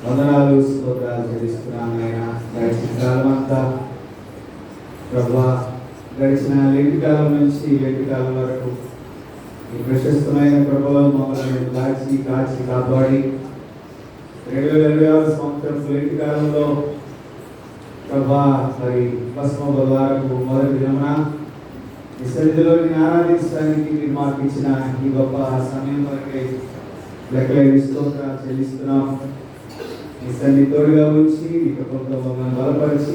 వందనాలు స్తోత్రాలు చెల్లిస్తున్నాను ఆయన. గడిచిన కాలం అంతా ప్రభువా, గడిచిన లేటి కాలం నుంచి లేటి కాలం వరకు ఈ ప్రశస్తమైన ప్రభులో మమ్మల్ని దాచి కాచి కాపాడి 2026 సంవత్సరం లేటి కాలంలో ప్రభా మరి పశ్చిమ బుధవారపు మొదటి దినమున ఈ సన్నిధిలో ఆరాధించడానికి మీరు మాకు ఇచ్చిన ఈ గొప్ప సమయం వరకే లెక్కలేని స్తోత్రాలు చెల్లిస్తున్నాం. ఈ సన్ని తోడుగా ఉంచి ఈ ప్రభుత్వం బలపరిచి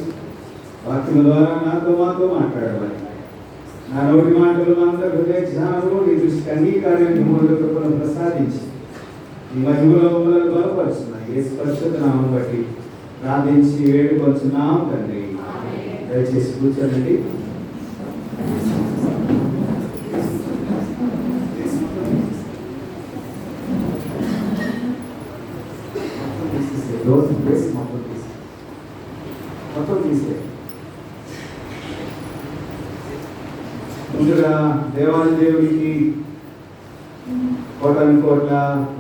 వాక్యం ద్వారా మాతో మాట్లాడవాలి. నా నోటి మాటలు అందరూ హృదయ ధ్యానము నీ దృష్టి అంగీకారం ప్రసాదించి ఈ మహిమలో మమ్మల్ని బలపరుచున్నాయి. ఏ స్పష్టత నామం బట్టి ప్రార్థించి వేడుకొచ్చున్నాం తండ్రి. దయచేసి కూర్చోండి. ముందుగా దేవాది దేవుడికి కోటాను కోట్ల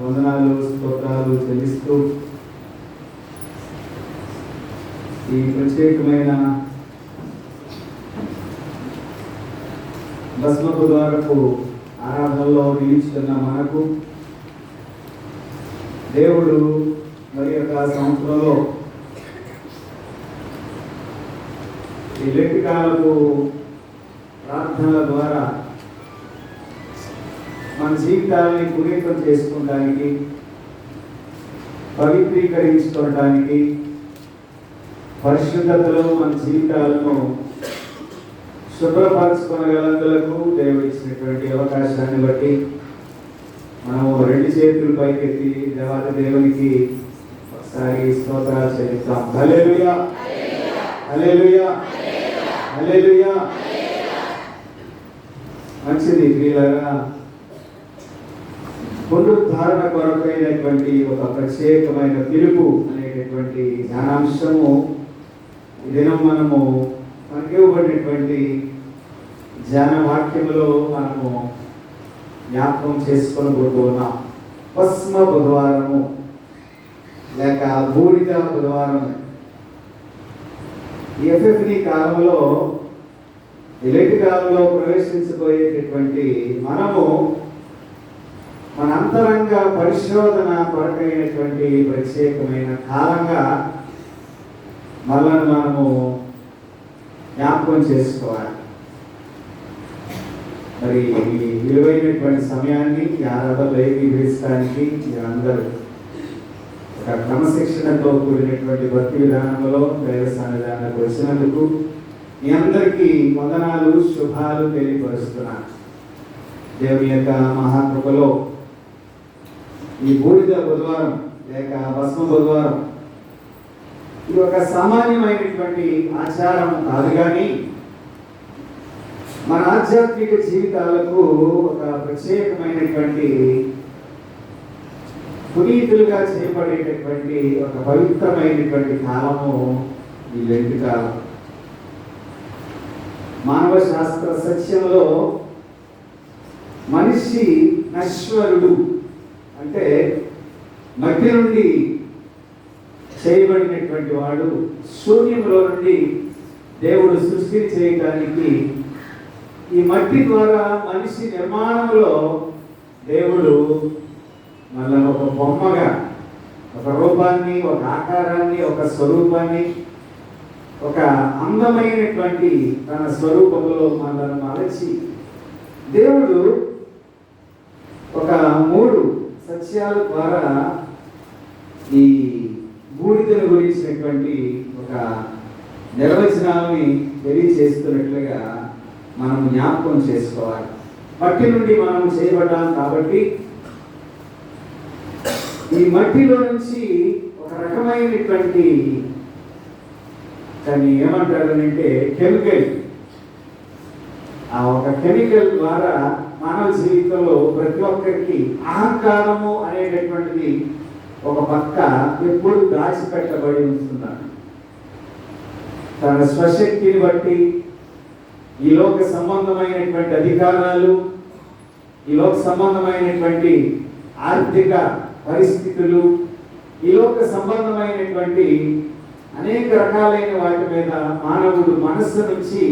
వందనాలు స్తోత్రాలు చెల్లిస్తూ ఈ ప్రత్యేకమైన భస్మ బుధవారపు ఆరాధనలో నిలిచుతున్న మనకు దేవుడు మరి యొక్క సంవత్సరంలో ఈ లేటి కాలపు ప్రార్థనల ద్వారా మన జీవితాలని పునీతం చేసుకోవడానికి, పవిత్రీకరించుకోవడానికి, పరిశుద్ధతలో మన జీవితాలను శుభ్రపరచుకోగలందులకు దేవుడు ఇచ్చినటువంటి అవకాశాన్ని బట్టి మనం రెండు చేతులు పైకెత్తి దేవాది దేవునికి ఒకసారి స్తోత్రాలు చెల్లిస్తాం. హల్లెలూయా, హల్లెలూయా, హల్లెలూయా. మంచిది ప్రియులారా, పునరుద్ధారణ కొరకైనటువంటి ఒక ప్రత్యేకమైన పిలుపు అనేటటువంటి ధ్యానాంశము ఈ దినం మనము మనకి ఇవ్వబడినటువంటి ధ్యాన వాక్యములో మనము జ్ఞాపకం చేసుకోబోతున్నాం. భస్మ బుధవారము లేక బూడిద బుధవారము. ఈ ఎఫ్ఎఫ్ని కాలంలో ఇలాంటి కాలంలో ప్రవేశించబోయేటటువంటి మనము మన అంతరంగ పరిశోధన కొరకైనటువంటి ప్రత్యేకమైన కాలంగా మనల్ని మనము జ్ఞాపకం చేసుకోవాలి. మరి ఈ విలువైనటువంటి సమయాన్ని ఆరాధనలో ఏకీభవించడానికి మీరందరూ ఒక క్రమశిక్షణతో కూడినటువంటి భక్తి విధానంలో దైవ సన్నిధానానికి వచ్చినందుకు మీ అందరికీ వందనాలు, శుభాలు తెలియపరుస్తున్నాను. దేవుని యొక్క మహాకృపలో ఈ బూడిద బుధవారం లేక భస్మ బుధవారం ఇది ఒక సామాన్యమైనటువంటి ఆచారం కాదు, కానీ మన ఆధ్యాత్మిక జీవితాలకు ఒక ప్రత్యేకమైనటువంటి పునీతులుగా చేయబడేటటువంటి ఒక పవిత్రమైనటువంటి కాలము ఈ లెంటి కాలం. మానవ శాస్త్ర సత్యంలో మనిషి నశ్వరుడు అంటే మట్టి నుండి చేయబడినటువంటి వాడు. శూన్యంలో నుండి దేవుడు సృష్టి చేయడానికి ఈ మట్టి ద్వారా మనిషి నిర్మాణంలో దేవుడు మళ్ళీ ఒక బొమ్మగా ఒక రూపాన్ని, ఒక ఆకారాన్ని, ఒక స్వరూపాన్ని, ఒక అందమైనటువంటి తన స్వరూపంలో మనల్ని మలచి దేవుడు ఒక 3 సత్యాల ద్వారా ఈ బూడిదను గురించినటువంటి ఒక నిర్వచనాన్ని తెలియజేస్తున్నట్లుగా మనం జ్ఞాపకం చేసుకోవాలి. మట్టి నుండి మనం చేయబడ్డాం కాబట్టి ఈ మట్టిలో నుంచి ఒక రకమైనటువంటి దాన్ని ఏమంటారు అంటే కెమికల్, ఆ ఒక కెమికల్ ద్వారా మానవ జీవితంలో ప్రతి ఒక్కరికి అహంకారము అనేటటువంటిది ఒక పక్క ఎప్పుడు దాచిపెట్టబడి ఉంటున్నాడు. తన స్వశక్తిని బట్టి ఈ లోక సంబంధమైనటువంటి అధికారాలు, ఈ లోక సంబంధమైనటువంటి ఆర్థిక పరిస్థితులు, ఈ లోక సంబంధమైనటువంటి అనేక రకాలైన వాటి మీద మానవుడు మనస్సు నుంచి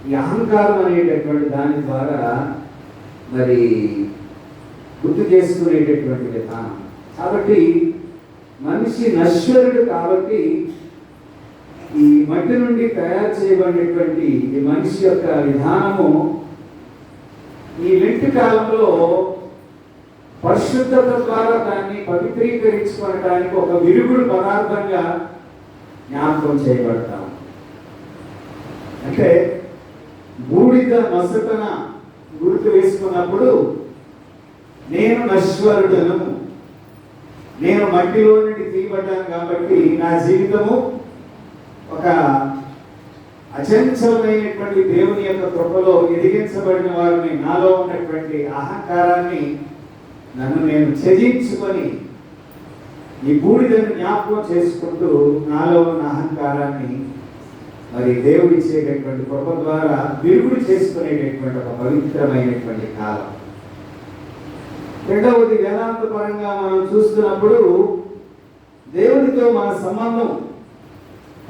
ఈ అహంకారం అనేటటువంటి దాని ద్వారా మరి గుర్తు చేసుకునేటటువంటి విధానం. కాబట్టి మనిషి నశ్వరుడు కాబట్టి ఈ మట్టి నుండి తయారు చేయబడినటువంటి ఈ మనిషి యొక్క విధానము ఈ లెంట్ కాలంలో పరిశుద్ధత ద్వారా దాన్ని పవిత్రీకరించుకోవడానికి ఒక విరుగుడు పదార్థంగా జ్ఞాపకం చేయబడతాం. అంటే బూడిద నొసటన గుర్తు వేసుకున్నప్పుడు నేను నశ్వరుడను, నేను మట్టిలో నుండి తీయబడ్డాను కాబట్టి నా జీవితము ఒక అచంచలమైనటువంటి దేవుని యొక్క కృపలో ఎదిగించబడిన వారిని, నాలో ఉన్నటువంటి అహంకారాన్ని నన్ను నేను త్యజించుకొని ఈ బూడిదను జ్ఞాపకం చేసుకుంటూ నాలో ఉన్న అహంకారాన్ని మరి దేవుడు ఇచ్చేటటువంటి కృప ద్వారా విరుగుడు చేసుకునేటటువంటి ఒక పవిత్రమైనటువంటి కాలం. రెండవది వేదాంత పరంగా మనం చూస్తున్నప్పుడు దేవునితో మన సంబంధం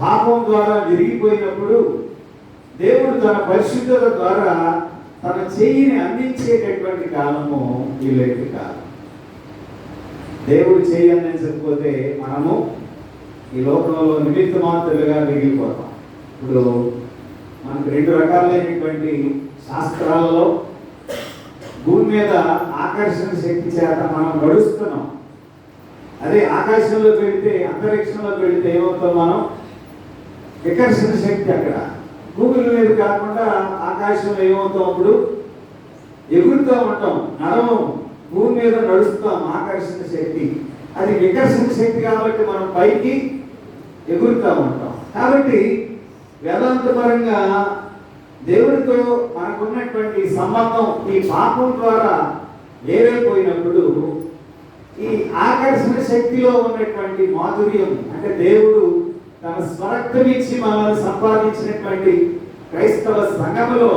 పాపం ద్వారా విరిగిపోయినప్పుడు దేవుడు తన పరిశుద్ధత ద్వారా తన చెయ్యిని అందించేటటువంటి కాలము ఈ లెంట్ కాలం. దేవుడు చెయ్యి అందించకపోతే మనము ఈ లోకంలో నిమిత్త మాత్రులుగా మిగిలిపోతాం. ఇప్పుడు మనకు రెండు రకాలైనటువంటి శాస్త్రాలలో భూమి మీద ఆకర్షణ శక్తి చేత మనం నడుస్తున్నాం. అదే ఆకాశంలోకి వెళితే, అంతరిక్షంలోకి వెళితే ఏమవుతాం మనం? వికర్షణ శక్తి అక్కడ భూమి మీద కాకుండా ఆకాశంలో ఏమవుతాం? అప్పుడు ఎగురుతూ ఉంటాం, నడవం, భూమి మీద నడుస్తాం. ఆకర్షణ శక్తి అది వికర్షణ శక్తి కాబట్టి మనం పైకి ఎగురుతూ ఉంటాం. కాబట్టి వేదాంతపరంగా దేవుడితో మనకున్నటువంటి సంబంధం ఈ పాపం ద్వారా వేరైపోయినప్పుడు ఈ ఆకర్షణ శక్తిలో ఉన్నటువంటి మాధుర్యం, అంటే దేవుడు తన స్వరక్తమిచ్చి మనల్ని సంపాదించినటువంటి క్రైస్తవ సంఘములో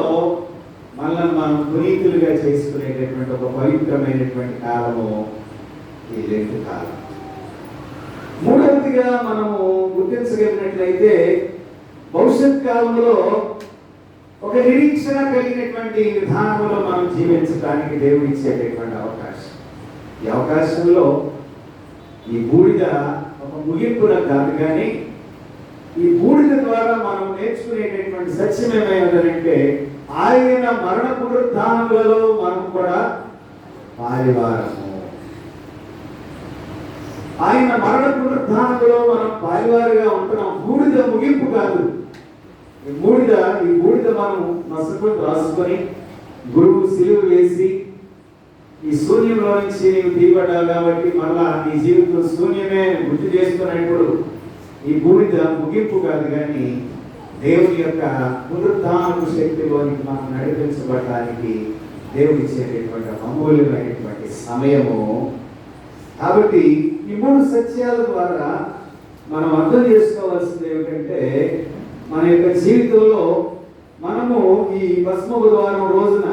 మనల్ని మనం పునీతులుగా చేసుకునేటటువంటి ఒక పవిత్రమైనటువంటి కాలము ఈ లెంట్ కాలం. మూడవదిగా మనము గుర్తించగలిగినట్లయితే భవిష్యత్ కాలంలో ఒక నిరీక్షణ కలిగినటువంటి విధానంలో మనం జీవించడానికి దేవుడు ఇచ్చేటటువంటి అవకాశం. ఈ అవకాశంలో ఈ బూడిద ఒక ముగింపున కాదు, కానీ ఈ బూడిద ద్వారా మనం నేర్చుకునేటటువంటి సత్యం ఏమైనదంటే ఆయన మరణ పునరుద్ధానములలో మనం కూడా పాలివారము. ఆయన మరణ పునరుద్ధానములో మనం పాలివారుగా ఉంటున్నాం. బూడిద ముగింపు కాదు. ఈ బూడిద మనం నసుకొని రాసుకొని గురువు సిలువ వేసి ఈ శూన్యంలో నుంచి నీవు తీయబడ్డావు కాబట్టి మళ్ళా నీ జీవితం శూన్యమే గుర్తు చేసుకున్నప్పుడు ఈ బూడిద ముగింపు కాదు, కానీ దేవుని యొక్క పునరుద్ధానపు శక్తిలోనికి మనం నడిపించబడటానికి దేవుడు ఇచ్చేటటువంటి అమూల్యమైనటువంటి సమయము. కాబట్టి ఈ మూడు సత్యాల ద్వారా మనం అర్థం చేసుకోవాల్సింది ఏమిటంటే మన యొక్క జీవితంలో మనము ఈ భస్మ బుధవారం రోజున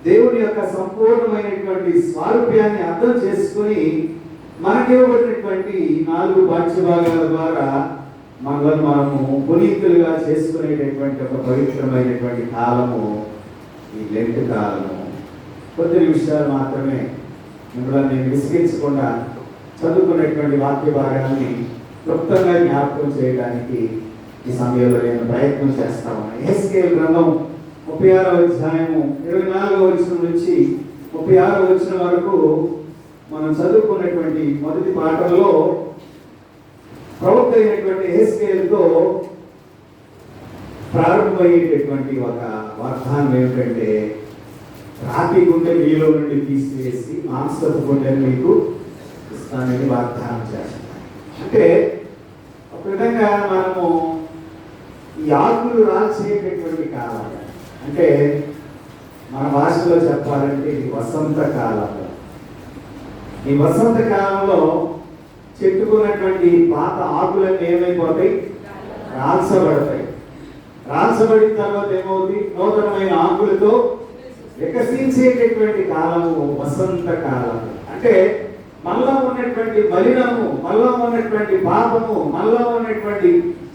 దేవుని యొక్క సంపూర్ణమైనటువంటి స్వారూప్యాన్ని అర్థం చేసుకుని మనకి ఇవ్వబడినటువంటి 4 పాఠ్యభాగాల ద్వారా మనల్ని మనము పునీతులుగా చేసుకునేటటువంటి ఒక పవిత్రమైనటువంటి కాలము ఈ లెంట్ కాలము. కొద్ది నిమిషాలు మాత్రమే మిమ్మల్ని విసిగించకుండా చదువుకున్నటువంటి వాక్య భాగాన్ని క్లుప్తంగా జ్ఞాపకం చేయడానికి ఈ సమయంలో నేను ప్రయత్నం చేస్తాను. యెహెజ్కేలు గ్రంథం 36వ అధ్యాయము 24వ వచనం నుంచి 36వ వచనం వరకు మనం చదువుకున్నటువంటి మొదటి పాఠంలో ప్రవక్త అయినటువంటి యెహెజ్కేలుతో ప్రారంభమయ్యేటటువంటి ఒక వాగ్దానం ఏమిటంటే రాతి గుండె మీలో నుండి తీసివేసి మాంసపు గుండెని మీకు ఇస్తానని వాగ్దానం చేస్తాను. అంటే ఒక విధంగా మనము ఈ ఆకులు రాల్చేటటువంటి కాలం, అంటే మన భాషలో చెప్పాలంటే ఇది వసంత కాలం. ఈ వసంత కాలంలో చెట్టుకున్నటువంటి పాత ఆకులన్నీ ఏమైపోతాయి? రాల్చబడతాయి. రాల్చబడిన తర్వాత ఏమవుతుంది? నూతనమైన ఆకులతో వికసించేటటువంటి కాలము వసంత కాలం. అంటే మనలో ఉన్నటువంటి మలినము, మనలో ఉన్నటువంటి పాపము, మనలో ఉన్నటువంటి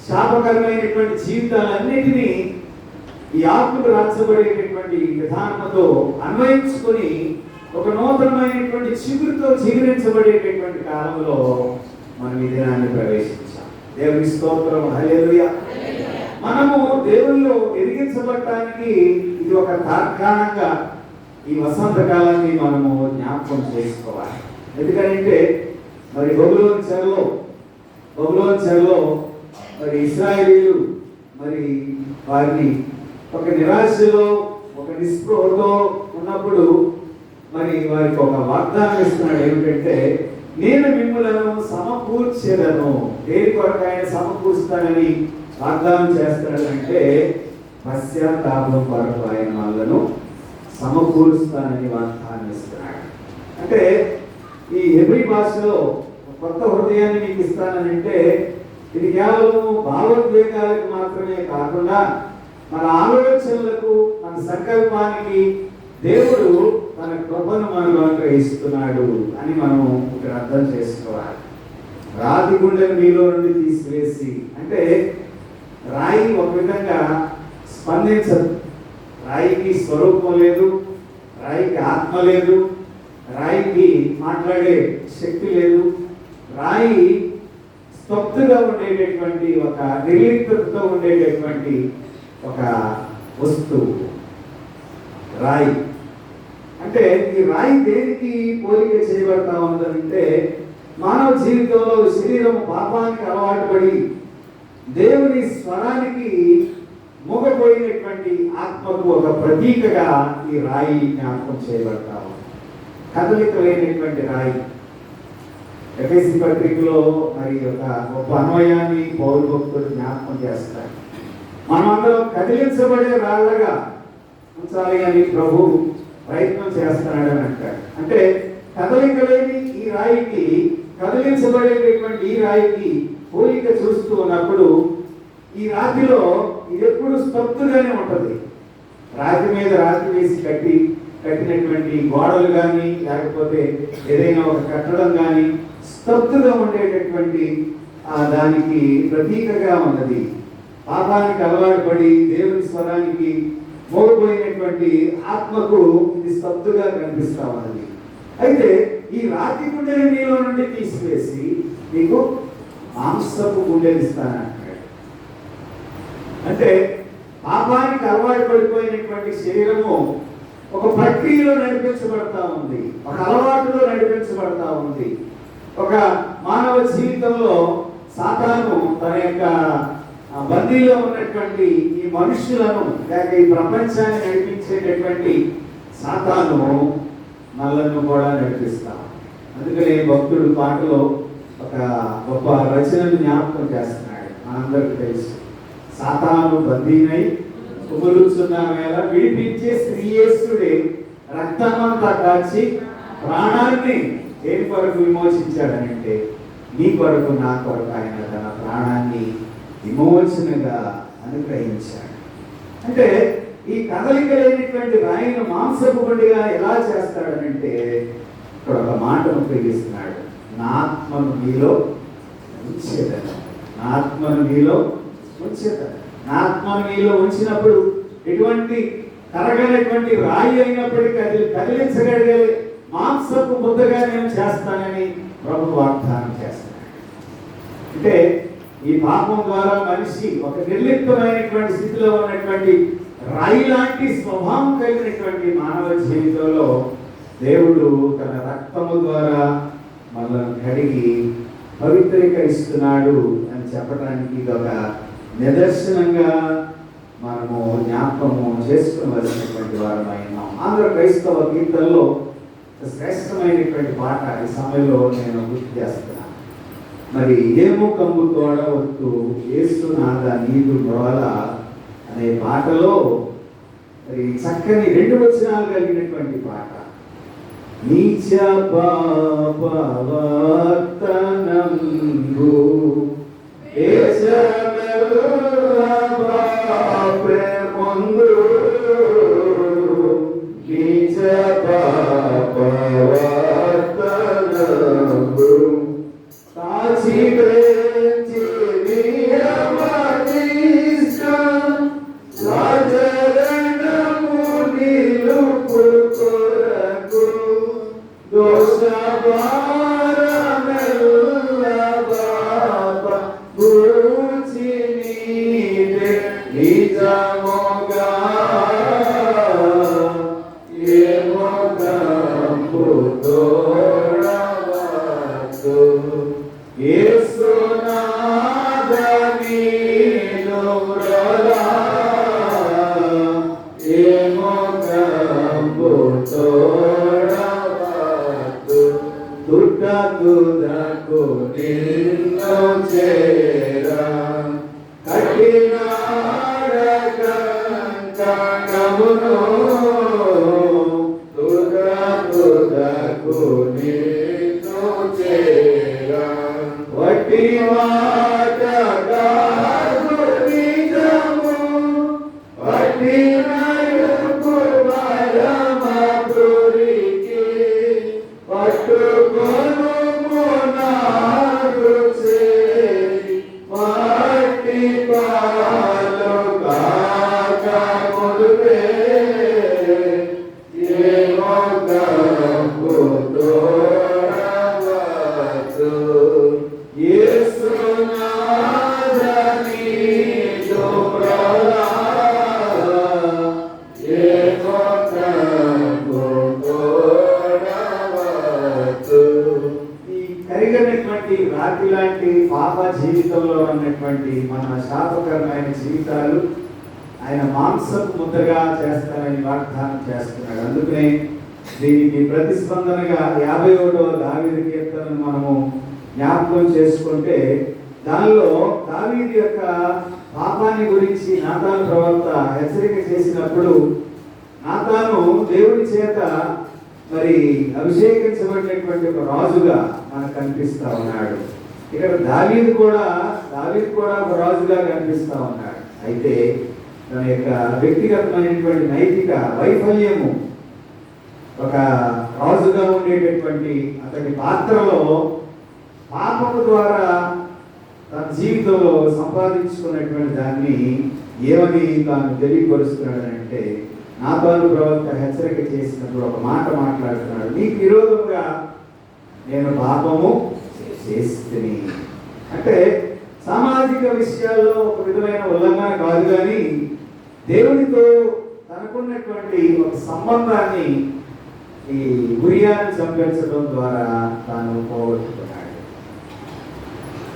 శాపకరమైనటువంటి జీవితాలన్నిటినీ ఈ ఆత్మకు రాచబడేటటువంటి విధానంతో అన్వయించుకొని ఒక నూతనమైనటువంటి చిగురుతో చిగురించబడేటటువంటి కాలంలో మనం ఈ దినాన్ని ప్రవేశించాం. దేవుని స్తోత్రం, హల్లెలూయా. మనము దేవుల్లో ఎదిగించబడటానికి ఇది ఒక తార్కాణంగా ఈ వసంత కాలాన్ని మనము జ్ఞాపకం చేసుకోవాలి. ఎందుకంటే మరి బబులోను చెరలో మరి ఇశ్రాయేలీయులు మరి వారిని ఒక నిరాశలో, ఒక నిస్పృహతో ఉన్నప్పుడు మరి వారికి ఒక వాగ్దానం ఇస్తున్నాడు. ఏమిటంటే, నేను మిమ్మలను సమకూర్చేదను. దేని కొరకు ఆయన సమకూరుస్తానని వాగ్దానం చేస్తున్నాడు అంటే, పశ్చాత్తాపం కొరకు ఆయన వాళ్ళను సమకూరుస్తానని వాగ్దానం ఇస్తున్నాడు. అంటే ఈ హెబ్రీ భాషలో కొత్త హృదయాన్ని మీకు ఇస్తానని అంటే, ఇది కేవలం భావోద్వేగాలకు మాత్రమే కాకుండా మన ఆలోచనలకు, మన సంకల్పానికి దేవుడు తన కృపను మనకు అనుగ్రహిస్తున్నాడు అని మనం ఇక్కడ అర్థం చేసుకోవాలి. రాతి గుండెను మీలో నుండి తీసివేసి అంటే రాయి ఒక విధంగా స్పందించదు. రాయికి స్వరూపం లేదు, రాయికి ఆత్మ లేదు, రాయికి మాట్లాడే శక్తి లేదు. రాయి స్తబ్దుగా ఉండేటటువంటి ఒక నిర్లిప్తతో ఉండేటటువంటి ఒక వస్తువు రాయి. అంటే ఈ రాయి దేనికి పోలిక చేయబడతా ఉందంటే, మానవ జీవితంలో శరీరం పాపానికి అలవాటు పడి దేవుని స్వరానికి మూగపోయినటువంటి ఆత్మకు ఒక ప్రతీకగా ఈ రాయి జ్ఞాపకం చేయబడతా ఉంది. కదలికలైనటువంటి రాయి. ఎఫెసీ పత్రికలో మరి ఒక గొప్ప అన్వయాన్ని పౌలు భక్తులు జ్ఞాపకం చేస్తారు. మనమందరం కదిలించబడే రాళ్ళగా ఉంచాలి అని ప్రభు ప్రయత్నం చేస్తున్నాడని అంటాడు. అంటే కదలికలేని ఈ రాయికి, కదిలించబడేటటువంటి ఈ రాయికి పోలిక చూస్తూ ఉన్నప్పుడు ఈ రాతిలో ఇది ఎప్పుడు స్తబ్దుగానే ఉంటుంది. రాతి మీద రాతి వేసి కట్టినటువంటి గోడలు కానీ, లేకపోతే ఏదైనా ఒక కట్టడం కానీ స్తబ్దుగా ఉండేటటువంటి దానికి ప్రతీకగా ఉన్నది. పాపానికి అలవాటు పడి దేవుని స్వరానికి మోగిపోయినటువంటి ఆత్మకు ఇది స్తబ్దుగా కనిపిస్తా ఉన్నది. అయితే ఈ రాతి గుండెని నీలో నుండి తీసివేసి నీకు మాంసపు గుండెని ఇస్తానంటాడు. అంటే పాపానికి అలవాటు పడిపోయినటువంటి శరీరము ఒక ప్రక్రియలో నడిపించబడతా ఉంది, ఒక అలవాటులో నడిపించబడతా ఉంది. ఒక మానవ జీవితంలో సాతాను తన యొక్క బందీలో ఉన్నటువంటి ఈ మనుషులను లేక ఈ ప్రపంచాన్ని నడిపించేటటువంటి సాతాను మనలను కూడా నడిపిస్తాం. అందుకనే భక్తుడు పాటలో ఒక గొప్ప రచనను జ్ఞాపకం చేస్తున్నాడు. మనందరికీ తెలుసు, సాతాను బందీనై కుమరుచున్న వేళ విడిపించే శ్రీయేసుడే రక్తమంతా కాచి ప్రాణాన్ని దేని కొరకు విమోచించాడనంటే, నీ కొరకు నా కొరకు ఆయన తన ప్రాణాన్ని విమోచనగా అనుగ్రహించాడు. అంటే ఈ కదలిక లేనిటువంటి రాయిని మాంసపు గుండెగా ఎలా చేస్తాడనంటే, ఇక్కడ ఒక మాటను ఉపయోగిస్తున్నాడు, నా ఆత్మను మీలో ఉంచేదను. నా ఆత్మను మీలో ఉంచేదను. నా ఆత్మను మీలో ఉంచినప్పుడు ఎటువంటి కరగనటువంటి రాయి అయినప్పటికీ అది కదిలించగలిగే మాంసపు ముద్దగా నేను చేస్తానని ప్రభు వాగ్దానం చేస్తున్నాడు. అంటే ఈ పాపం ద్వారా మనిషి ఒక నిర్లిప్తమైనటువంటి స్థితిలో ఉన్నటువంటి రాయి లాంటి స్వభావం కలిగినటువంటి మానవ జీవితంలో దేవుడు తన రక్తము ద్వారా మనల్ని కడిగి పవిత్రీకరిస్తున్నాడు అని చెప్పడానికి ఇది ఒక నిదర్శనంగా మనము జ్ఞాపకము చేసుకోవలసినటువంటి వారమైనాం. ఆంధ్ర క్రైస్తవ కీర్తనలో శ్రేష్టమైనటువంటి పాట ఈ సమయంలో నేను గుర్తు చేస్తున్నాను. మరి ఏమో కమ్ము తోడవద్దు యేసునాథ నీదు గోల అనే పాటలో మరి చక్కని 2 వచనాలు కలిగినటువంటి పాట. నీచ పాపవర్తనంబు ముందు నీచ పాపవర్తనంబు రాతి లాంటి పాప జీవితంలో ఉన్నటువంటి మన శాపకరమైన జీవితాలు ఆయన మాంసపు ముద్దగా చేస్తానని వాగ్దానం చేస్తున్నాడు. అందుకనే దీనికి ప్రతిస్పందనగా 51వ దావీదు కీర్తనను మనము జ్ఞాపకం చేసుకుంటే దానిలో దావీదు యొక్క పాపాన్ని గురించి నాతాను ప్రవక్త హెచ్చరిక చేసినప్పుడు నాతాను దేవుడి చేత మరి అభిషేకించబడినటువంటి ఒక రాజుగా మనకు కనిపిస్తా ఉన్నాడు. ఇక్కడ దావీదు కూడా ఒక రాజుగా కనిపిస్తా ఉన్నాడు. అయితే తన యొక్క వ్యక్తిగతమైనటువంటి నైతిక వైఫల్యము ఒక రాజుగా ఉండేటటువంటి అతని పాత్రలో పాపము ద్వారా తన జీవితంలో సంపాదించుకున్నటువంటి దాన్ని ఏమని తాను తెలియపరుస్తున్నాడు అంటే నాతాను ప్రవక్త హెచ్చరిక చేసినప్పుడు ఒక మాట మాట్లాడుతున్నాడు. నీకు విరోధంగా నేను పాపము చేస్తుని అంటే సామాజిక విషయాల్లో ఒక విధమైన ఉల్లంఘన కాదు, కానీ దేవునితో తనకున్నటువంటి ఒక సంబంధాన్ని ఈ ఉరియాను చంపించడం ద్వారా తాను పోగొట్టుకున్నాడు.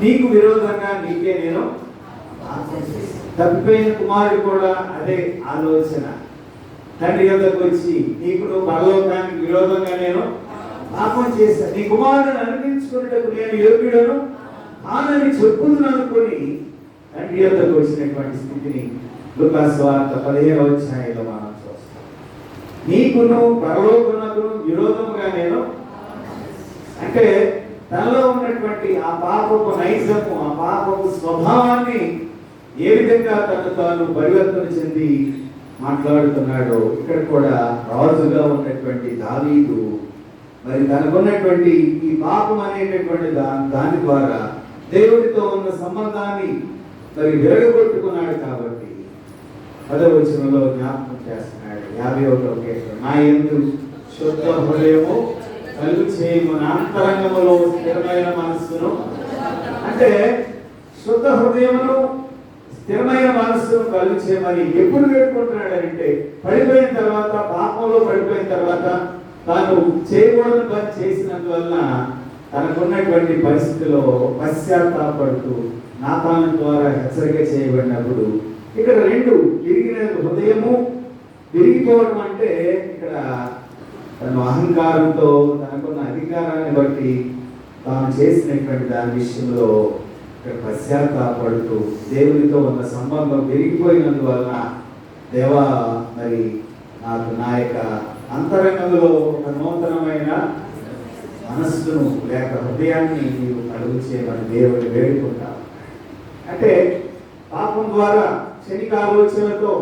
నీకు విరోధంగా నీకే నేను తప్పిపోయిన కుమారుడు కూడా అదే ఆలోచన. తండ్రి యొద్దకు వచ్చి నీకు నువ్వు పరలోకానికి విరోధంగా నేను పాపం చేశాను, నీ కుమారుడు అనిపించుకున్నట్టు నేను యోగ్యుడను ఆనని చెప్పుదును అనుకుని తండ్రి యొద్దకు వచ్చినటువంటి స్థితిని లూకాసు వార్త 15వ అధ్యాయంలో మనం చూస్తాం. నీకును పరలోకమునకు విరోధముగా నేను అంటే తనలో ఉన్నటువంటి ఆ పాపపు నైజము, ఆ పాపపు స్వభావాన్ని ఏ విధంగా తను తాను పరివర్తన చెంది మాట్లాడుతున్నాడో ఇక్కడ కూడా రాజుగా ఉన్నటువంటి దావీదు మరి తనకున్నటువంటి ఈ పాపం అనేటటువంటి దాని ద్వారా దేవుడితో ఉన్న సంబంధాన్ని మరి విరగొట్టుకున్నాడు. కాబట్టి 10వ వచనంలో జ్ఞాపకం చేస్తున్నాడు. 51వ కీర్తన నా యందు శుద్ధ హృదయము కలుగు చేయము, నా అంతరంగములో స్థిరమైన మనస్సును అంటే శుద్ధ హృదయమును స్థిరమైన మనస్సును కలుగు చేయమని ఎప్పుడు వేడుకుంటున్నాడంటే పడిపోయిన తర్వాత, పాపంలో పడిపోయిన తర్వాత తాను చేయకూడని పని చేసినందువల్ల తనకున్నటువంటి పరిస్థితిలో పశ్చాత్తాపడుతూ నాతాను ద్వారా హెచ్చరిక చేయబడినప్పుడు ఇక్కడ రెండు విరిగిన హృదయము విరిగిపోవడం అంటే ఇక్కడ తను అహంకారంతో తనకున్న అధికారాన్ని బట్టి తాను చేసినటువంటి దాని విషయంలో ఇక్కడ పశ్చాత్తాపడుతూ దేవునితో ఉన్న సంబంధం విరిగిపోయినందువల్ల దేవా మరి నాకు నా యొక్క అంతరంగంలో ఒక నూతనమైన మనస్సును లేక హృదయాన్ని నీవు కలుగు చేయమని దేవుని వేడుకుంటావు. అంటే పాపం ద్వారా క్షణిక ఆలోచనలతో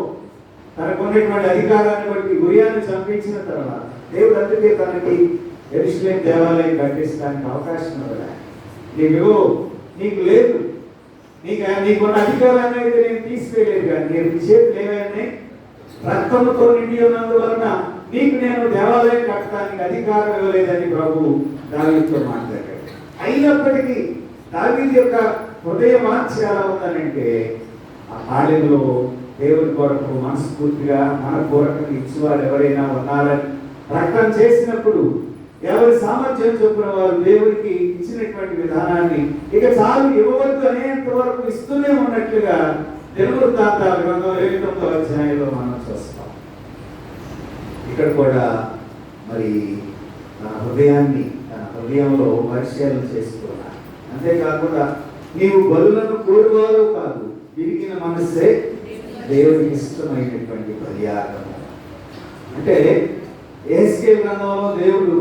తనకున్నటువంటి అధికారాన్ని బట్టి ఉరియాన్ని చంపించిన తర్వాత దేవుడు అందుకే తనకి యెరూషలేము దేవాలయం కట్టించడానికి అవకాశం ఇవ్వలే. నీవు నీకు లేదు. నీకున్న అధికారాన్ని అయితే నేను తీసివేయలేదు, కానీ నేను చేతులు ఏమైనా రక్తముతో నిండి ఉన్నందువలన నీకు నేను దేవాలయం కట్టడానికి అధికారం ఇవ్వలేదని ప్రభు దావీదుతో మాట్లాడాడు. అయినప్పటికీ దావీదు యొక్క హృదయ వాంఛ ఎలా ఉందనంటే, ఆ ఆలయంలో దేవుని కొరకు మనస్ఫూర్తిగా మనపూర్వకంగా ఇచ్చేవారు ఎవరైనా ఉన్నారని ప్రకటన చేసినప్పుడు ఎవరి సామర్థ్యం చొప్పున వారు దేవునికి ఇచ్చినటువంటి విధానాన్ని ఇక చాలు ఇవ్వవద్దు అనేంత వరకు ఇస్తూనే ఉన్నట్లుగా దినవృత్తాంతాల గ్రంథం 29వ అధ్యాయంలో మనం చూస్తాం. ఇక్కడ కూడా మరి తన హృదయంలో పరిశీలన చేసుకున్నాను. అంతేకాకుండా నీవు బలులను కోరువారు కాదు, విరిగిన మనస్సే దేవుడికి ఇష్టమైనటువంటి బలియాగము. అంటే యెహెజ్కేలు గ్రంథంలో దేవుడు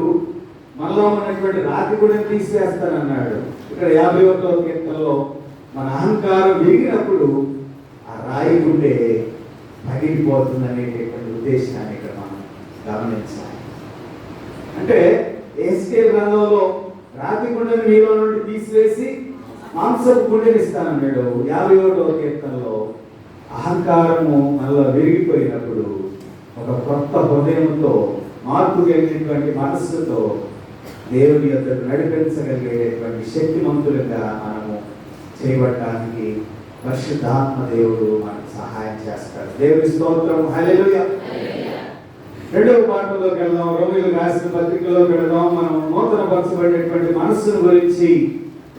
మనలో ఉన్నటువంటి రాతి కూడా తీసేస్తానన్నాడు. ఇక్కడ 51వ కీర్తనలో మన అహంకారం విరిగినప్పుడు ఆ రాయి గుండె పగిలిపోతుంది అనేటటువంటి ఉద్దేశాన్ని ఇక్కడ మనం గమనించాలి. అంటే యెహెజ్కేలు గ్రంథంలో రాతి గుండెని నీలో నుండి తీసివేసి మాంసపు గుండెని ఇస్తానన్నాడు. 51వ కీర్తనలో అహంకారము మనలో విరిగిపోయినప్పుడు ఒక కొత్త హృదయంతో మార్పు కలిగినటువంటి మనస్సుతో దేవుని యొక్క నడిపించగలిగేటువంటి శక్తిమంతులుగా మనము చేయబడటానికి పరిశుద్ధాత్మ దేవుడు మనకు సహాయం చేస్తాడు. దేవుని స్తోత్రం, హల్లెలూయా. రెండవ పాఠంలోకి వెళ్దాం. రోమీయులకు రాసిన పత్రికలోకి వెళ్దాం. మనం నూతనపరచబడినటువంటి మనస్సును గురించి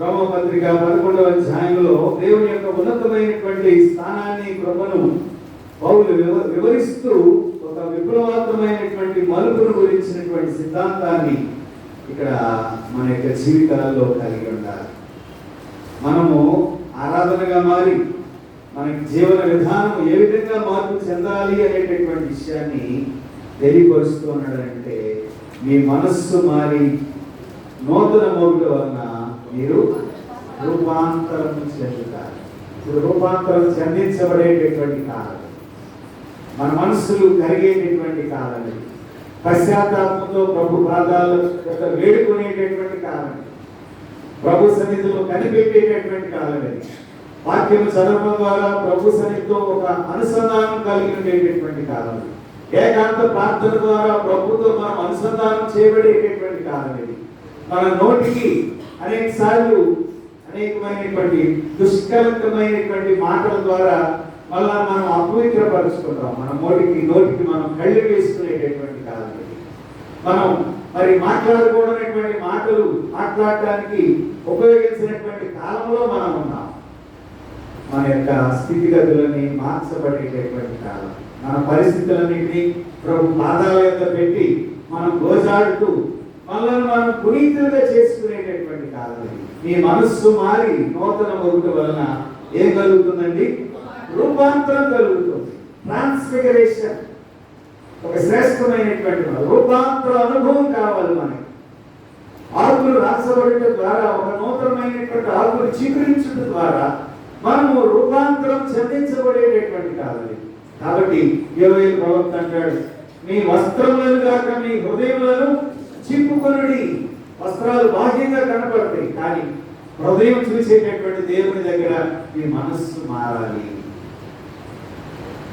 రోమపత్రిక 11వ అధ్యాయంలో దేవుని యొక్క ఉన్నతమైనటువంటి స్థానాన్ని, కృపను పౌలు వివరిస్తూ ఒక విప్లవాత్మకమైనటువంటి మలుపును గురించినటువంటి సిద్ధాంతాన్ని ఇక్కడ మన యొక్క జీవితాల్లో కలిగి ఉండాలి. మనము ఆరాధనగా మారి మనకి జీవన విధానం ఏ విధంగా మార్పు చెందాలి అనేటటువంటి విషయాన్ని తెలియపరుస్తూ ఉన్నాడంటే, మీ మనస్సు మారి నూతన మోగుట వలన మీరు రూపాంతరం చెందుతారు. ఇప్పుడు రూపాంతరం చెందించబడేటటువంటి కాలం, మన మనస్సులు కరిగేటటువంటి కాలం, పశ్చాత్తాపంతో ప్రభు పాదాలు యొక్క వేడుకునేటటువంటి కాలం, ప్రభు సన్నిధిలో కనిపెట్టేటటువంటి కాలం. వాక్యం చదవడం ద్వారా ప్రభు సన్నిధితో ఒక అనుసంధానం కలిగి ఉండేటటువంటి కాలం, ఏకాంత ప్రార్థన ద్వారా ప్రభుతో మనం అనుసంధానం చేయబడేటటువంటి కాలం. ఇది మన నోటికి అనేక సార్లు అనేకమైనటువంటి దుష్కలంకమైనటువంటి మాటల ద్వారా మళ్ళా మనం అపవిత్రపరుచుకుంటాం. మన నోటికి మనం కళ్ళు వేసుకునేటటువంటి కాలం. మనం మరి మాట్లాడకూడనటువంటి మాటలు మాట్లాడటానికి ఉపయోగించినటువంటి కాలంలో మనం ఉన్నాం. మన యొక్క స్థితిగతులని మార్చబడేటటువంటి కాలం, మన పరిస్థితులన్నింటినీ ప్రభు పాదాల యొక్క పెట్టి మనం గోజాడుతూ మనల్ని మనం పునీతులుగా చేసుకునేటటువంటి కాలం. మీ మనస్సు మారి నూతన మగుట వలన ఏం కలుగుతుందండి? రూపాంతరం కలుగుతుంది. ట్రాన్స్ఫిగరేషన్, ఒక శ్రేష్టమైనటువంటి రూపాంతర అనుభవం కావాలి మనకి. ఆకులు రాసబడటం ద్వారా, ఒక నూతనమైనటువంటి ఆకులు చిగురించడం ద్వారా మనము రూపాంతరం చెందించబడేటటువంటి కాలం. కాబట్టి యోవేలు ప్రవక్త అంటాడు, మీ వస్త్రములను కాక మీ హృదయములను చింపుకొనుడి. వస్త్రాలు బాహ్యంగా కనపడతాయి, కానీ హృదయం చూసేటటువంటి దేవుని దగ్గర మీ మనస్సు మారాలి,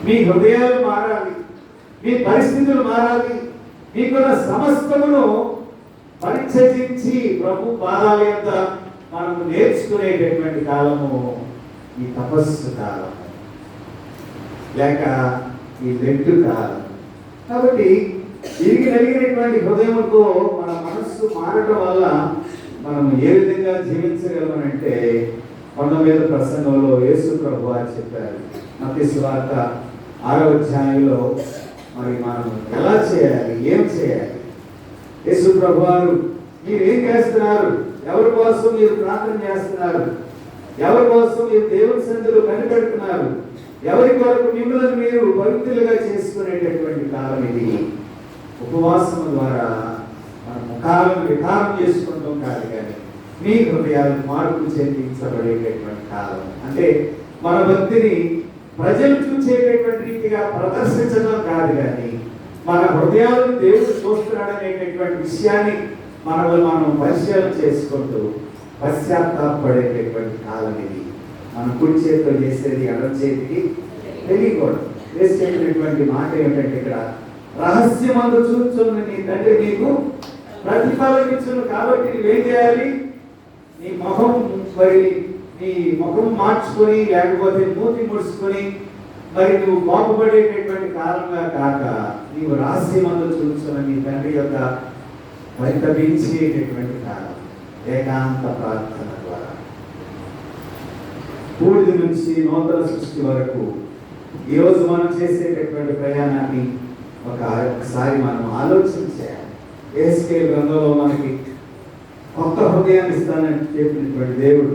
మీ హృదయాలు మారాలి, మీ పరిస్థితులు మారాలి. మీకున్న సమస్తమును పరిచయించి ప్రభు పాదాల యొక్క మనకు నేర్చుకునేటటువంటి కాలము ఈ తపస్సు కాలం, లేక ఈ లెట్టు కాలం. కాబట్టి తిరిగి నలిగినటువంటి హృదయంతో మన మనస్సు మారడం వల్ల మనం ఏ విధంగా జీవించగలమనంటే, 19వ ప్రసంగంలో యేసు ప్రభు వారు చెప్పారు. మత్తయి సువార్త 6వ అధ్యాయంలో మరి మనం ఎలా చేయాలి, ఏం చేయాలి? యేసు ప్రభు వారు, మీరు ఏం చేస్తున్నారు? ఎవరి కోసం మీరు ప్రార్థన చేస్తున్నారు? ఎవరి కోసం మీరు దేవుని సన్నిధిలో కనిపెడుతున్నారు? ఎవరి కొరకు మిమ్మల్ని మీరు పవిత్రులుగా చేసుకునేటటువంటి కాలం ఇది. ఉపవాసం ద్వారా మన ముఖాలను విధానం చేసుకుంటాం కాదు, కానీ మీ హృదయాలు మార్పు చెందించబడేటటువంటి కాలం. అంటే మన భక్తిని ప్రజలు చూసేటటువంటి రీతిగా ప్రదర్శించడం కాదు, కానీ మన హృదయాలను దేవుడు చూస్తున్నాడనేటటువంటి విషయాన్ని మనం పరిశీలన చేసుకుంటూ పశ్చాత్తాపడేటటువంటి కాలం ఇది. మన కుడి చేతితో చేసేది ఎడమ చేతికి తెలియకూడదు. వేసి చెప్పినటువంటి మాట ఏమిటంటే ఇక్కడ రహస్యమందు చూచున్న నీ తండ్రి నీకు ప్రతిఫలమిచ్చును. కాబట్టి నువ్వేం చేయాలి? నీ ముఖం మార్చుకొని లేకపోతే మూతి ముడుచుకొని మరి నువ్వు కోపపడేటటువంటి కాలంగా కాక నీవు రహస్యమందు చూచున్న నీ తండ్రి యొక్క పరితపించేటటువంటి కాలం ఏకాంత ప్రార్థన ద్వారా బూడిద నుంచి నూతన సృష్టి వరకు ఈరోజు మనం చేసేటటువంటి ప్రయాణాన్ని ఒకసారి మనం ఆలోచన చేయాలి. యెహెజ్కేలు గ్రంథంలో మనకి కొత్త హృదయాన్ని ఇస్తానని చెప్పినటువంటి దేవుడు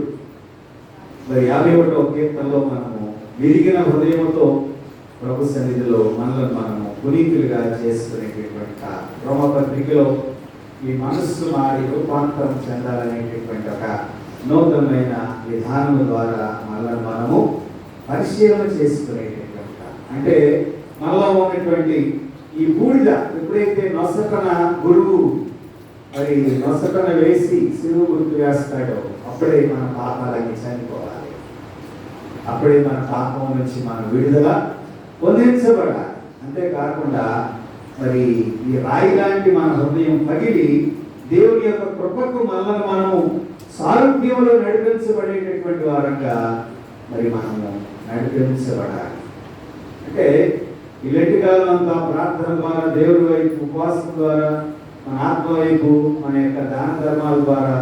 మరి 51వ కీర్తనలో మనము విరిగిన హృదయంతో ప్రభు సన్నిధిలో మనము పునీతులుగా చేసుకునేటటువంటి రోమపత్రికలో ఈ మనస్సు మారి రూపాంతరం చెందాలనేటటువంటి ఒక నూతనమైన విధానం ద్వారా మనము పరిశీలన చేసుకునేటటువంటి అంటే మనలో ఉన్నటువంటి ఈ బూడిద ఎప్పుడైతే నొసటన గురువు మరి నొసటన వేసి సిలువ గుర్తు వేస్తాడో అప్పుడే మన పాపాలన్నీ చనిపోవాలి. అప్పుడే మన పాపం నుంచి మనం విడుదల పొందించబడాలి. అంతేకాకుండా మరి ఈ రాయి లాంటి మన హృదయం పగిలి దేవుని యొక్క కృపకు మనము సారూప్యంలో నడిపించబడేటటువంటి వారంగా మరి మనము నడిపించబడాలి. అంటే ఇలాంటి కాలం అంతా ప్రార్థన ద్వారా, దేవుడి వైపు ఉపవాసం ద్వారా, మన ఆత్మ వైపు, మన యొక్క దాన ధర్మాల ద్వారా,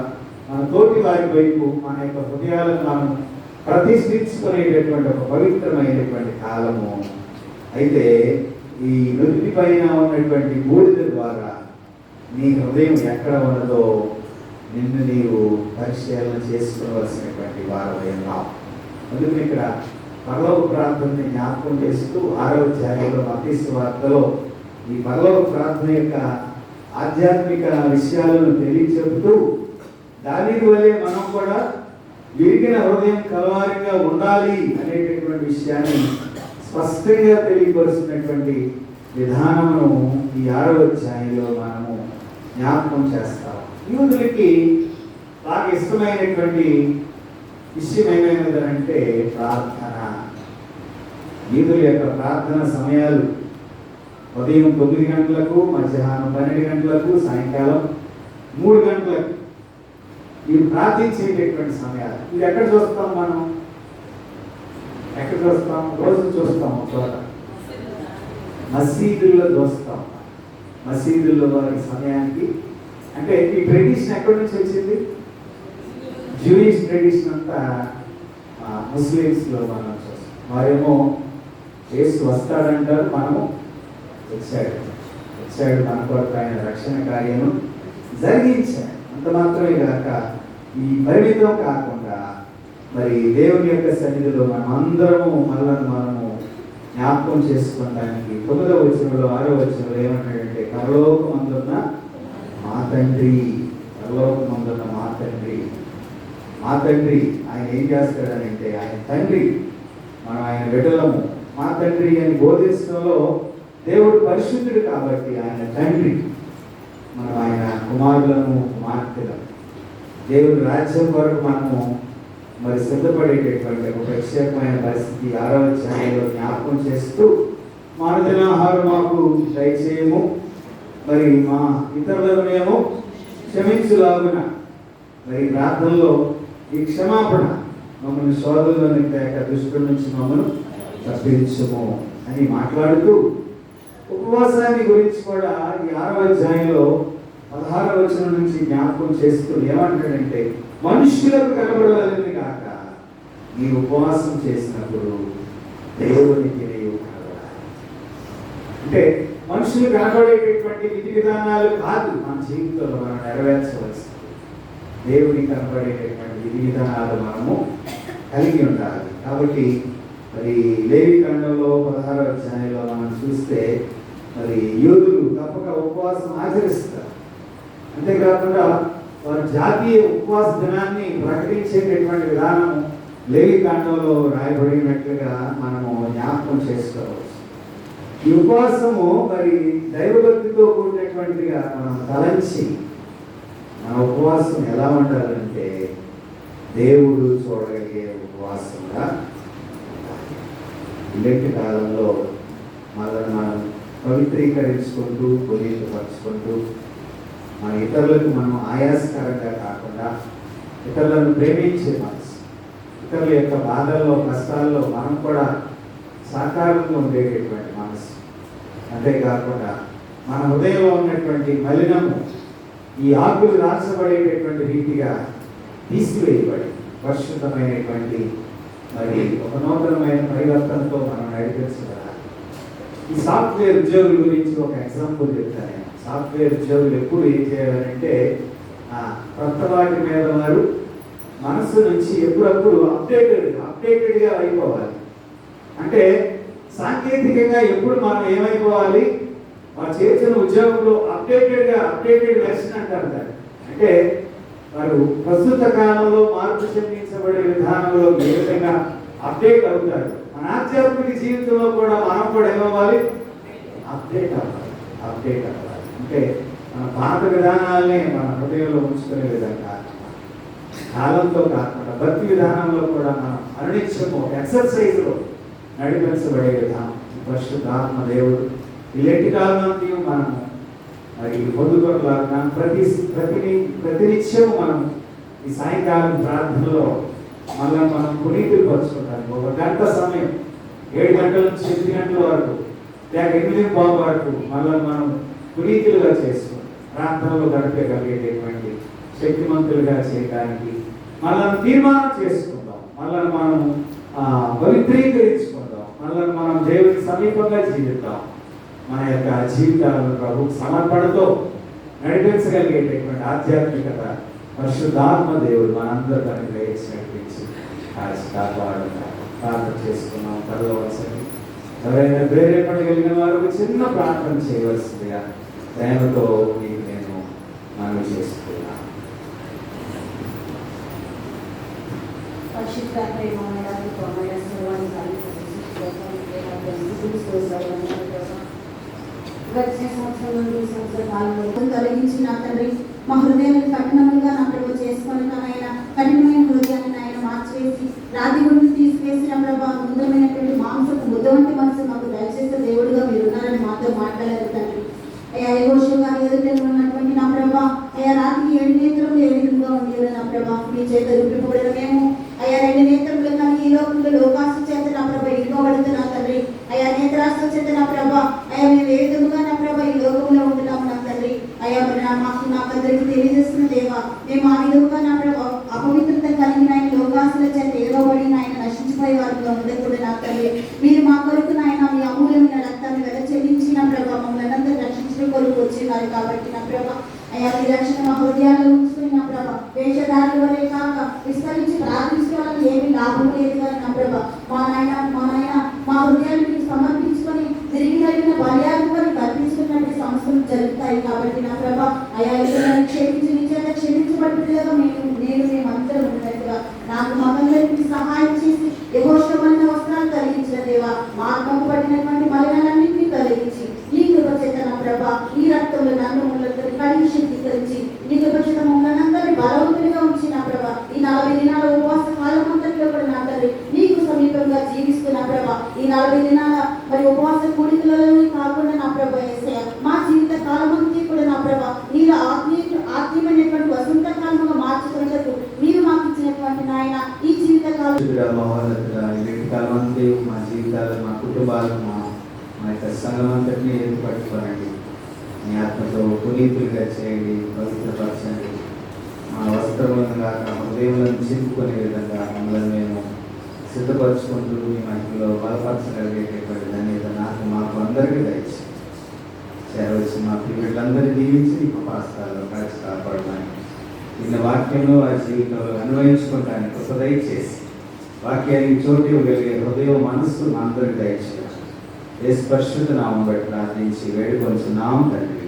మన తోటి వారి వైపు మన యొక్క హృదయాలను మనం ప్రతిష్ఠించుకునేటటువంటి ఒక పవిత్రమైనటువంటి కాలము. అయితే ఈ నుదిటి పైన ఉన్నటువంటి బూడిద ద్వారా నీ హృదయం ఎక్కడ ఉన్నదో నిన్ను నీవు పరిశీలన చేసుకోవలసినటువంటి వారమై ఉన్నావు. అందుకని ఇక్కడ పరలోక ప్రార్థనని జ్ఞాపకం చేస్తూ 6వ అధ్యాయంలో మత్తయి సువార్తలో ఈ పరలోక ప్రార్థన యొక్క ఆధ్యాత్మిక విషయాలను తెలియచెబుతూ దావీదు వలె మనం కూడా విరిగిన హృదయం కలవారిగా ఉండాలి అనేటటువంటి విషయాన్ని స్పష్టంగా తెలియపరుస్తున్నటువంటి విధానమును ఈ 6వ అధ్యాయంలో మనము జ్ఞాపకం చేస్తాం. యూదులకి బాగా ఇష్టమైనటువంటి విషయం ఏమైనదంటే ప్రార్థన. యూదుల యొక్క ప్రార్థన సమయాలు ఉదయం 9 గంటలకు, మధ్యాహ్నం 12 గంటలకు, సాయంకాలం 3 గంటలకు ఇవి ప్రార్థించేటటువంటి సమయాలు. ఇది ఎక్కడ చూస్తాం మనం? ఎక్కడ చూస్తాం? రోజు చూస్తాం ఒక చోట, మసీదుల్లో చూస్తాం. మసీదుల్లో వారి సమయానికి అంటే ఈ ట్రెడిషన్ ఎక్కడి నుంచి వచ్చింది? జూయిష్ ట్రెడిషన్ అంతా ముస్లిమ్స్లో మనం చూస్తాం. వారేమో యేసు వస్తాడంటారు, మనము వచ్చాడు మన కొరకు ఆయన రక్షణ కార్యము జరిగించాడు. అంత మాత్రమే కాక ఈ పరిమితం కాకుండా మరి దేవుని యొక్క సన్నిధిలో మనం అందరము మనము జ్ఞాపకం చేసుకోవడానికి 9వ వచనంలో 6వ వచనంలో ఏమంటాడంటే పరలోకమందున్న మా తండ్రి, పరలోకమందున్న మా తండ్రి. మా తండ్రి ఆయన ఏం చేస్తాడనంటే ఆయన తండ్రి, మనం ఆయన బిడ్డలము. మా తండ్రి అని బోధించడంలో దేవుడు పరిశుద్ధుడు కాబట్టి ఆయన తండ్రి, మనం ఆయన కుమారులను, కుమార్తెలను. దేవుడి రాజ్యం కొరకు మనము మరి సిద్ధపడేటటువంటి ఒక ప్రత్యేకమైన పరిస్థితి 6వ అధ్యాయంలో జ్ఞాపకం చేస్తూ మానదినాహారం మాకు దయచేయము, మరి మా ఇతరులనేమో క్షమించులాగున. మరి ప్రార్థనలో ఈ క్షమాపణ మమ్మల్ని శోధనలోని దుష్టుల నుంచి మమ్మల్ని తప్పించుము అని మాట్లాడుతూ ఉపవాసాన్ని గురించి కూడా ఈ 6వ అధ్యాయంలో 16వ వచనం నుంచి జ్ఞాపకం చేస్తూ ఏమంటాడంటే మనుష్యులకు కనబడాలని కాక ఈ ఉపవాసం చేసినప్పుడు దేవునికి నీవు కనబడాలి. అంటే మనుషులు కనబడేటటువంటి విధి విధానాలు కాదు మన జీవితంలో మనం నెరవేర్చవలసింది. దేవుని కనబడేటటువంటి విధి విధానాలు మనము కలిగి ఉండాలి. కాబట్టి మరి లేవి కాండంలో 16వ అధ్యాయంలో మనం చూస్తే మరి యూదులు తప్పక ఉపవాసం ఆచరిస్తారు. అంతేకాకుండా వారు జాతీయ ఉపవాస దినాన్ని ప్రకటించేటటువంటి విధానం లేవి కాండంలో రాయబడినట్లుగా మనము జ్ఞాపకం చేసుకోవచ్చు. ఈ ఉపవాసము మరి దైవభక్తితో కూడినటువంటిగా మనం తలంచి మన ఉపవాసం ఎలా ఉండాలంటే దేవుడు చూడగలిగే ఉపవాసంగా ఇలాంటి కాలంలో మనల్ని మనం పవిత్రీకరించుకుంటూ పునీతపరుచుకుంటూ మన ఇతరులకు మనం ఆయాసకరంగా కాకుండా ఇతరులను ప్రేమించే మనసు, ఇతరుల యొక్క బాధల్లో కష్టాల్లో మనం కూడా సాకారంగా ఉండేటటువంటి మనసు, అంతేకాకుండా మన హృదయంలో ఉన్నటువంటి మలినము ఈ ఆకులు రాల్చబడేటటువంటి రీతిగా తీసివేయబడి పరిశుద్ధమైనటువంటి మరి ఒక నూతనమైన పరివర్తనతో మనం నడిపించగలగాలి. ఈ సాఫ్ట్వేర్ ఉద్యోగుల గురించి ఒక ఎగ్జాంపుల్ చెప్తాను. సాఫ్ట్వేర్ ఉద్యోగులు ఎప్పుడు ఏం చేయాలంటే కొత్త వాటి మీద వారు మనసు నుంచి ఎప్పుడప్పుడు అప్డేటెడ్గా అయిపోవాలి. అంటే సాంకేతికంగా ఎప్పుడు మనం ఏమైపోవాలి, వారు చేసిన ఉద్యోగంలో అప్డేటెడ్ వెర్షన్ అంటారు దాన్ని. అంటే వారు ప్రస్తుత కాలంలో మార్పు చెందించబడే విధానంలో ఏ విధంగా అప్డేట్ అవుతారు. మన ఆధ్యాత్మిక జీవితంలో కూడా మనం కూడా ఏమవ్వాలి, అప్డేట్ అవ్వాలి. అంటే మన పాత విధానాలనే మన హృదయంలో ఉంచుకునే విధంగా కాలంతో కాకుండా భక్తి విధానంలో కూడా మనం అనునిత్యము ఎక్సర్సైజ్లో నడిపించబడే విధానం పరిశుద్ధాత్మ దేవుడు ఇలాంటి కాలంలో మనము మరి పొందుకోగలుగుతాం. ప్రతినిత్యము మనం ఈ సాయంకాలం ప్రార్థనలో మనం పునీతులు పరుచుకుంటాం. ఒక గంట సమయం 7 గంటల నుంచి 8 గంటల వరకు లేక 8:15 వరకు మనం పునీతులుగా చేసుకుంటాం. ప్రార్థనలో గడిపేయగలిగేటటువంటి శక్తిమంతులుగా చేయడానికి మనల్ని తీర్మానం చేసుకుందాం. మనల్ని మనం పవిత్రీకరించుకుందాం. మనల్ని మనం దేవునికి సమీపంగా జీవిద్దాం. మన యొక్క జీవితాలను ప్రభు సమర్పణతో నడిపించగలిగేటటువంటి ఆధ్యాత్మికత పరిశుద్ధాత్మ దేవుడు మనందరినీ గ్రహించి నడిపించి కాపాడు ప్రార్థన చేసుకున్నాం. కలవలసింది ఎవరైనా ప్రేరేపడగలిగిన వారు ఒక చిన్న ప్రార్థన చేయవలసిందిగా ప్రేమతో మీకు నేను మనవి చేసుకున్నాను. తొలగించి నా తండ్రి మా హృదయాన్ని కఠినములుగా నా ప్రభు చేసుకొని నాయన కఠినమైన హృదయాన్ని ఆయన మార్చివేసి రాతి గురించి తీసివేసిన ప్రభావ మృదమైనటువంటి మాంసపు ముద్ద వంటి మనసు మాకు దయచేసే దేవుడుగా మీరు ఉన్నారని మాతో మాట్లాడారు తండ్రి. అయ్యా యెహోషువ ఎదుట ఉన్నటువంటి నా ప్రభా అయ్యా రాతికి 7 నేత్రములు ఏ విధంగా ఉండేవి నా ప్రభా మీ చేత రూపింపబడిన మేము అయ్యా 2 నేత్రములు కానీ ఈ లోకంలో లోకాశ చేత నా ప్రభా ఇవ్వబడుతున్నా తండ్రి. అయ్యా నేత్రాశ చేత నా ప్రభా అయ్యా మేము ఏ విధంగా నా ప్రభా ఈ లోకంలో ఉంటున్నాము నా తండ్రి. అయ్యా మరి నాకందరికి తెలియజేస్తున్న దేవా మేము ఆ విధంగా నా ప్రభా అపవిత్రత కలిగిన ఆయన లోకాశల చేత ఏవబడి ఆయన నశించిపోయే వారిగా ఉండకూడదు నా తండ్రి. మీరు మా కొరకు నాయన మీ అమూల్యమైన రక్తాన్ని వెల చెల్లించి నా ప్రభా మమ్మల్ని అందరూ రక్షించడం కొరకు వచ్చినారు కాబట్టి నా ప్రభా అయ్యా మీ రక్షణ మా హృదయాల్లో ఉంచుకుని నా ప్రభా వేషధారుల వలె కాక విస్తరించి ప్రార్థించడం ఏమి లాభం లేదు కానీ నా ప్రభా మా నాయన మా హృదయాన్ని మీకు సమర్పించుకొని తిరిగి కలిగిన బలియాలను వరకు కల్పించుకున్నట్టు సంస్థలు జరుగుతాయి కాబట్టి నా ప్రభా అయా ఇతరులను క్షమించి నిజంగా క్షమించబడినట్లుగా మేమందరం ఉన్నట్టుగా నాకు మగందరికి సహాయం చేసి యెహోషువమైన వస్త్రాలు కలిగించిన దేవా మా ఆత్మకు పడినటువంటి మలినాలన్నింటినీ కలిగించి ఈ కృప చేత నా ప్రభా ఈ రక్తంలో నన్ను ముళ్ళందరూ కడిగి శక్తీకరించి ఈ కృప చేత మమ్మల్ని అందరినీ బలవంతులుగా ఉంచి నా ప్రభా ఈ 40 దినాల ఉపవాస కాలం అంతట్లో కూడా నా తండ్రి నీకు సమీపంగా జీవిస్తున్న ప్రభా ఈ 40 దినాల మరి ఉపవాస కూడికలలో కాకుండా నా ప్రభా యేసయ్య మా జీవిత కాలం అంతా కూడా నా ప్రభా నీలో ఆత్మీయమైనటువంటి వసంత కాలంగా మార్చుకునేందుకు మీరు మాకు ఇచ్చినటువంటి నాయన ఈ జీవిత కాలం మా జీవితాలు మా కుటుంబాలు మా యొక్క సంఘమంతటినీ పట్టుకోనండి. మీ ఆత్మతో పునీతులుగా చేయండి, పవిత్రపరచండి. మా వస్త్రములను కాక హృదయములను చింపుకునే విధంగా మమ్మల్ని మేము సిద్ధపరచుకుంటూ మీ మహిళలో బలపరచగలిగేటటువంటి ధన్యత మాకు అందరికీ దయచేసి చేరవచ్చి మా పిల్లలందరినీ దీవించి మా పాస్తాల్లో కాచి కాపాడమని నిన్న వాక్యంలో వారి జీవితంలో అన్వయించుకోవడానికి కృప దయచేసి వాక్యానికి చోటు ఇవ్వగలిగే హృదయం మనస్సు మా అందరికీ దయచేయాలి. యేసు పరిశుద్ధ నామం బట్టి ప్రార్థించి వేడుకొంచున్నాము తండ్రి.